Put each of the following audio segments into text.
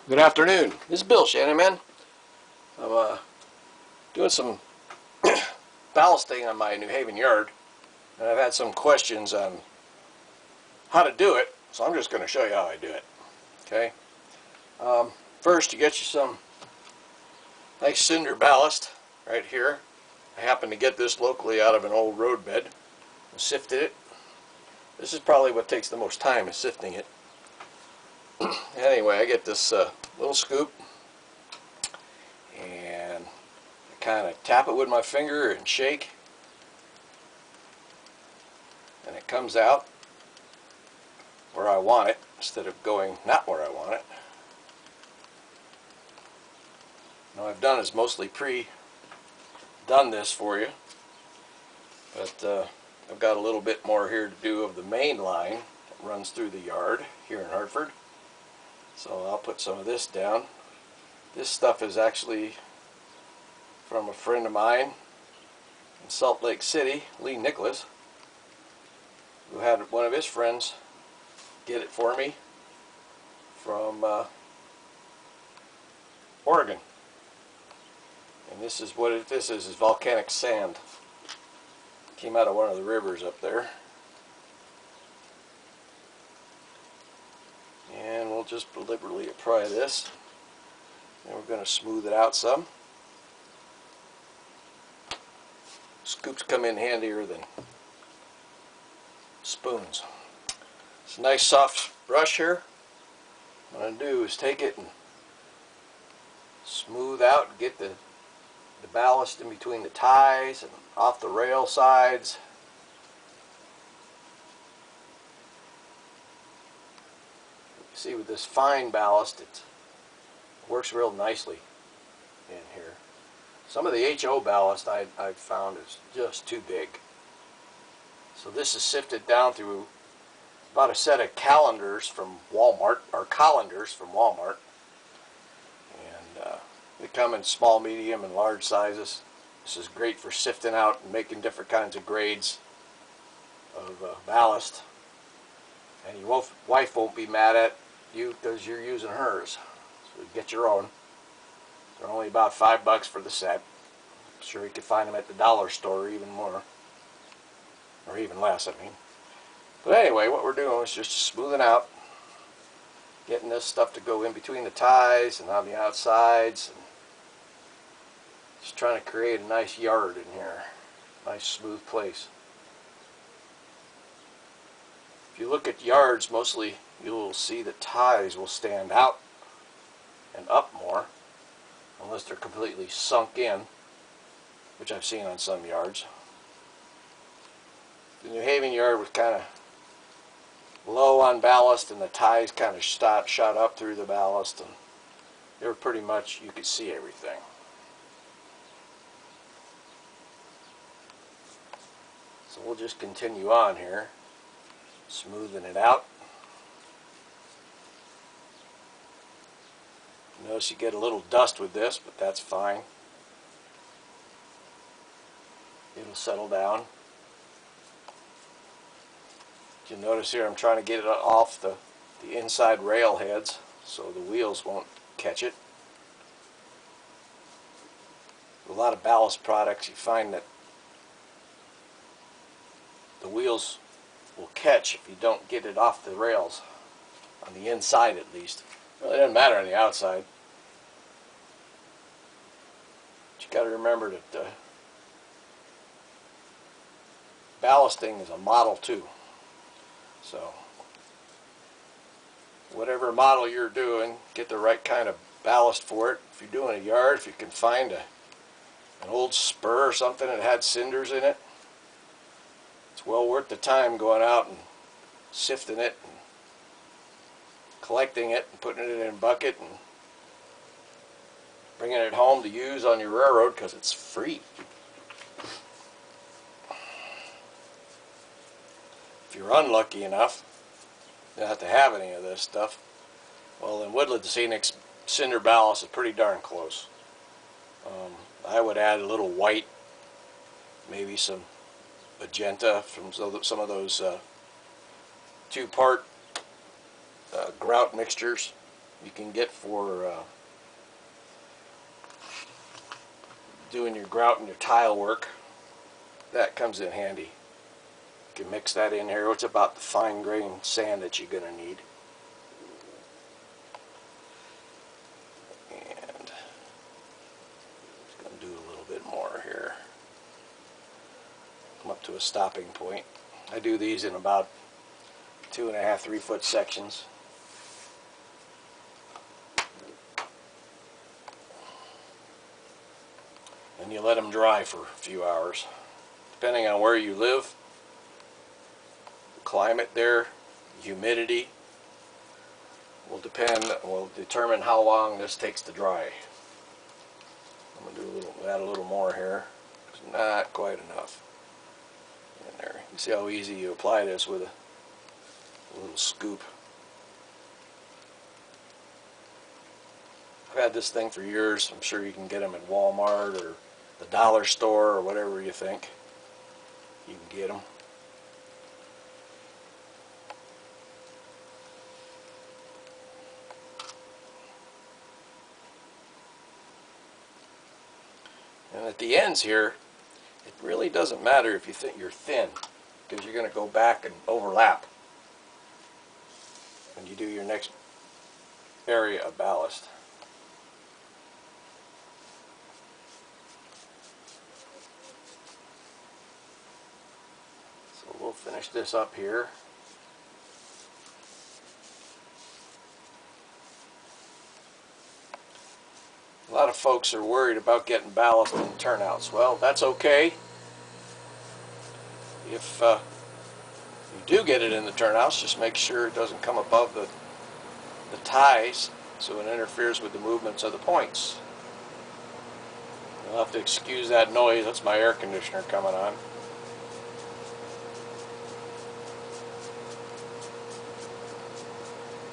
Good afternoon. This is Bill Shanaman. I'm doing some ballasting on my New Haven yard, and I've had some questions on how to do it, so I'm just going to show you how I do it. Okay. First, you get you some nice cinder ballast right here. I happen to get this locally out of an old road bed. I sifted it. This is probably what takes the most time, is sifting it. Anyway, I get this little scoop, and I kind of tap it with my finger and shake, and it comes out where I want it instead of going not where I want it. Now, I've done is mostly pre-done this for you, but I've got a little bit more here to do of the main line that runs through the yard here in Hartford. So I'll put some of this down. This stuff is actually from a friend of mine in Salt Lake City, Lee Nicholas, who had one of his friends get it for me from Oregon. And this is what this is volcanic sand. Came out of one of the rivers up there. And we'll just deliberately apply this. And we're going to smooth it out some. Scoops come in handier than spoons. It's a nice soft brush here. What I'm going to do is take it and smooth out and get the ballast in between the ties and off the rail sides. See, with this fine ballast, it works real nicely in here. Some of the HO ballast I've found is just too big. So this is sifted down through about a set of calendars from Walmart, or colanders from Walmart. And they come in small, medium, and large sizes. This is great for sifting out and making different kinds of grades of ballast. And your wife won't be mad at you because you're using hers. So get your own. They're only about $5 for the set. I'm sure you can find them at the dollar store, or even more, or even less, I mean. But anyway, what we're doing is just smoothing out, getting this stuff to go in between the ties and on the outsides, and just trying to create a nice yard in here, nice smooth place. If you look at yards, mostly you'll see the ties will stand out and up more, unless they're completely sunk in, which I've seen on some yards. The New Haven yard was kind of low on ballast, and the ties kind of shot up through the ballast, and they were pretty much, you could see everything. So we'll just continue on here, smoothing it out. Notice you get a little dust with this, but that's fine. It'll settle down. You'll notice here I'm trying to get it off the inside rail heads so the wheels won't catch it. With a lot of ballast products, you find that the wheels will catch if you don't get it off the rails, on the inside at least. Well, it doesn't matter on the outside. But you got to remember that ballasting is a model too. So whatever model you're doing, get the right kind of ballast for it. If you're doing a yard, if you can find an old spur or something that had cinders in it, it's well worth the time going out and sifting it and collecting it and putting it in a bucket and bringing it home to use on your railroad, because it's free. If you're unlucky enough not to have any of this stuff, well, in Woodland Scenic's cinder ballast is pretty darn close. I would add a little white, maybe some magenta from some of those two-part grout mixtures, you can get for doing your grout and your tile work. That comes in handy. You can mix that in here. It's about the fine grained sand that you're going to need. And just going to do a little bit more here. Come up to a stopping point. I do these in about 2.5, 3 foot sections. And you let them dry for a few hours. Depending on where you live, the climate there, humidity will determine how long this takes to dry. I'm going to add a little more here. It's not quite enough in there. You can see how easy you apply this with a little scoop. I've had this thing for years. I'm sure you can get them at Walmart or the dollar store or whatever you think. You can get them. And at the ends here, it really doesn't matter if you think you're thin, because you're going to go back and overlap when you do your next area of ballast. So we'll finish this up here. A lot of folks are worried about getting ballast in turnouts. Well, that's okay. If you do get it in the turnouts, just make sure it doesn't come above the ties so it interferes with the movements of the points. You'll have to excuse that noise. That's my air conditioner coming on.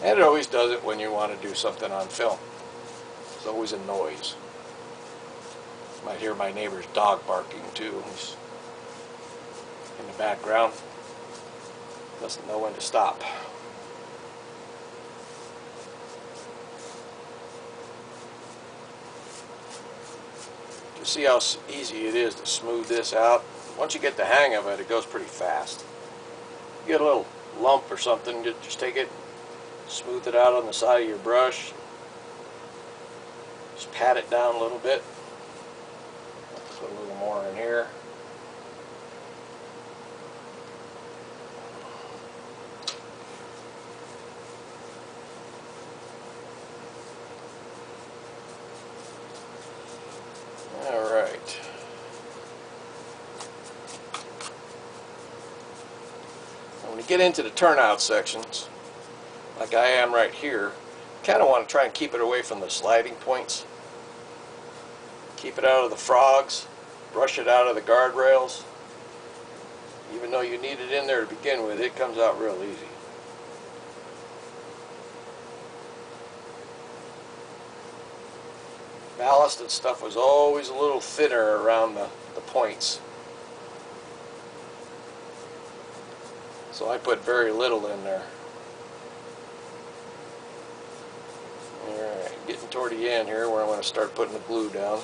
And it always does it when you want to do something on film. There's always a noise. You might hear my neighbor's dog barking too. He's in the background. Doesn't know when to stop. You see how easy it is to smooth this out. Once you get the hang of it, it goes pretty fast. You get a little lump or something, just take it, smooth it out on the side of your brush. Just pat it down a little bit. Put a little more in here. Alright. When you get into the turnout sections, like I am right here, you kind of want to try and keep it away from the sliding points. Keep it out of the frogs, brush it out of the guardrails. Even though you need it in there to begin with, it comes out real easy. Ballasted stuff was always a little thinner around the points. So I put very little in there. Alright, getting toward the end here where I'm going to start putting the glue down.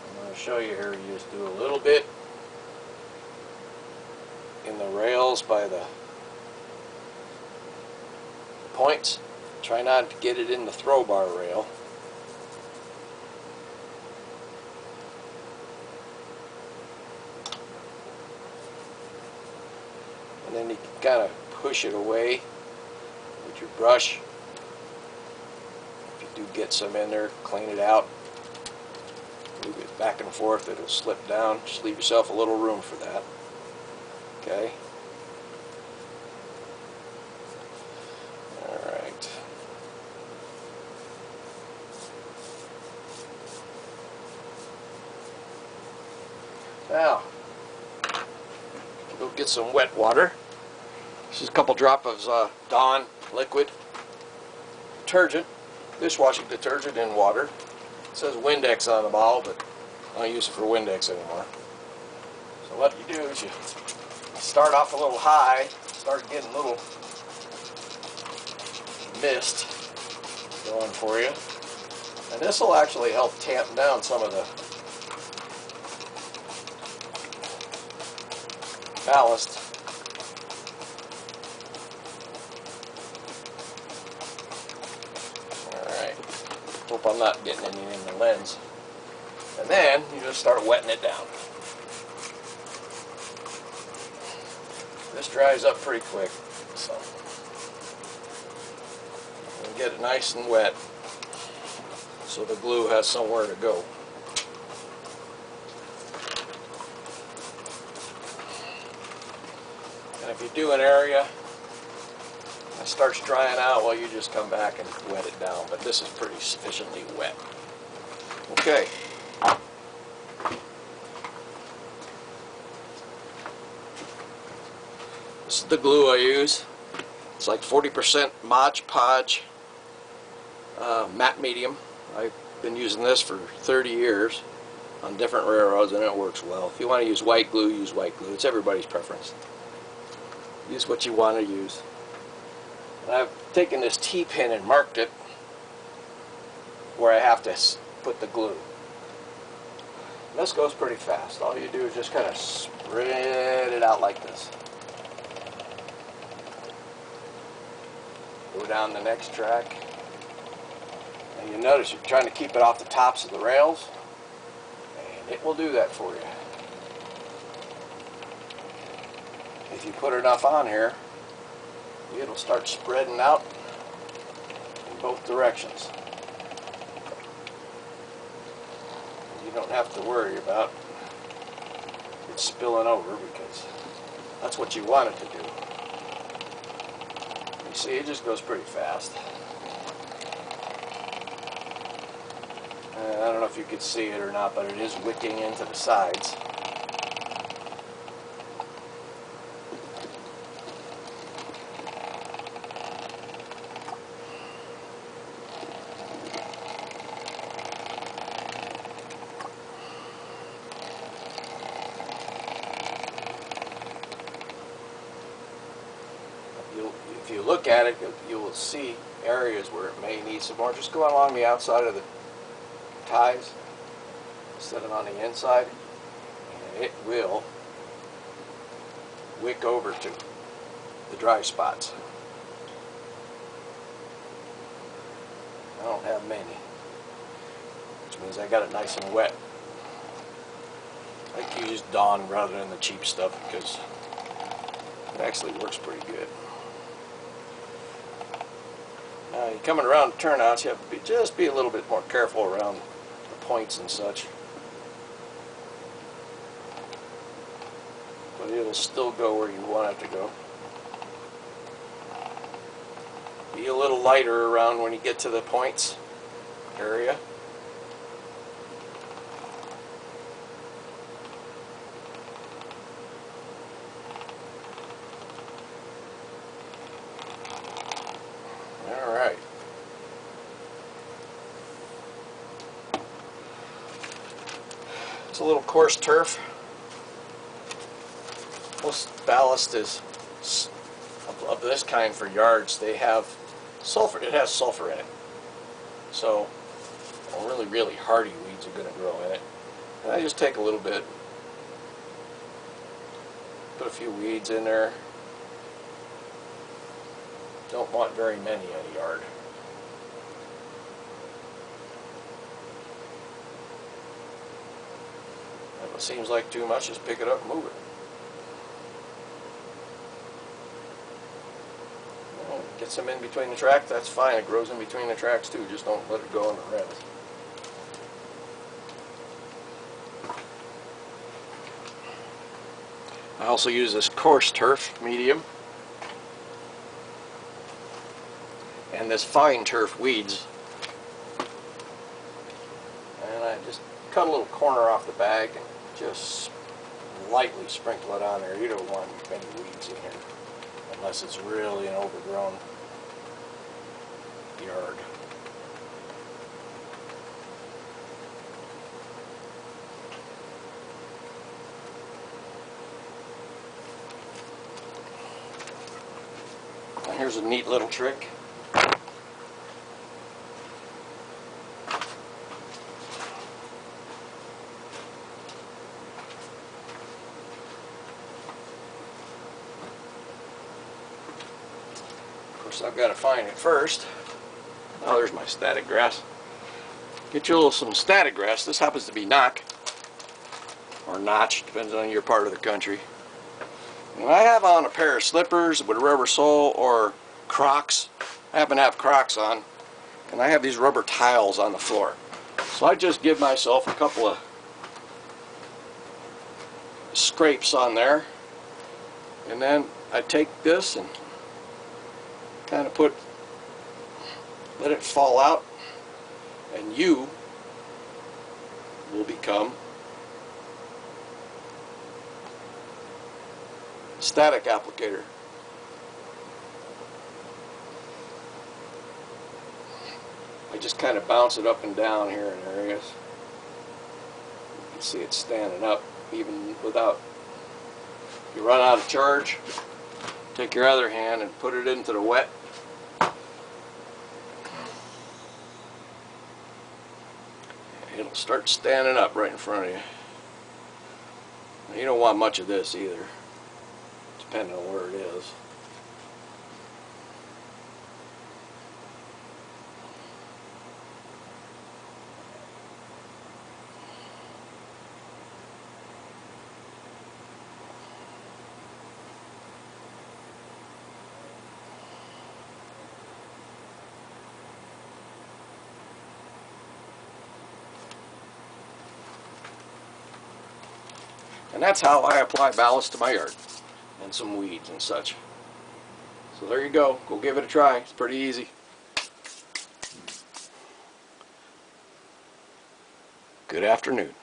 I'm going to show you here, you just do a little bit in the rails by the points. Try not to get it in the throw bar rail. And then you can kind of push it away with your brush. If you do get some in there, clean it out. Move it back and forth, it'll slip down. Just leave yourself a little room for that. Okay. Alright. Now, go get some wet water. This is a couple drops of Dawn liquid detergent, dishwashing detergent in water. It says Windex on the bottle, but I don't use it for Windex anymore. So what you do is you start off a little high, start getting a little mist going for you. And this will actually help tamp down some of the ballast. Alright, hope I'm not getting any in the lens. And then you just start wetting it down. This dries up pretty quick, so you get it nice and wet so the glue has somewhere to go. And if you do an area that starts drying out, well, you just come back and wet it down, but this is pretty sufficiently wet. Okay. This is the glue I use. It's like 40% Mod Podge matte medium. I've been using this for 30 years on different railroads, and it works well. If you want to use white glue, use white glue. It's everybody's preference. Use what you want to use. And I've taken this T-pin and marked it where I have to put the glue. And this goes pretty fast. All you do is just kind of spread it out like this. Go down the next track. And you notice you're trying to keep it off the tops of the rails, and it will do that for you. If you put enough on here, it'll start spreading out in both directions. You don't have to worry about it spilling over, because that's what you want it to do. You see, it just goes pretty fast. I don't know if you could see it or not, but it is wicking into the sides. If you look at it, you will see areas where it may need some more. Just go along the outside of the ties instead of on the inside, and it will wick over to the dry spots. I don't have many, which means I got it nice and wet. I like to use Dawn rather than the cheap stuff because it actually works pretty good. Now you're coming around turnouts, you have to just be a little bit more careful around the points and such. But it'll still go where you want it to go. Be a little lighter around when you get to the points area. Alright. It's a little coarse turf. Most ballast is of this kind for yards. They have sulfur. It has sulfur in it. So really hardy weeds are going to grow in it. And I just take a little bit, put a few weeds in there. Don't want very many in a yard. If it seems like too much, just pick it up and move it. Get some in between the tracks, that's fine. It grows in between the tracks too. Just don't let it go on the rails. I also use this coarse turf medium and this fine turf weeds. And I just cut a little corner off the bag and just lightly sprinkle it on there. You don't want many weeds in here unless it's really an overgrown yard. here's a neat little trick. Of course, I've got to find it first. Oh, there's my static grass. Get you some static grass. This happens to be knock or notch, depends on your part of the country. And I have on a pair of slippers with rubber sole or Crocs. I happen to have Crocs on, and I have these rubber tiles on the floor. So I just give myself a couple of scrapes on there, and then I take this and kind of let it fall out, and you will become static applicator. I just kind of bounce it up and down here in areas. You can see it's standing up even without. You run out of charge, take your other hand and put it into the wet. It'll start standing up right in front of you. Now, you don't want much of this either, depending on where it is. And that's how I apply ballast to my yard and some weeds and such. So there you go. Go give it a try. It's pretty easy. Good afternoon.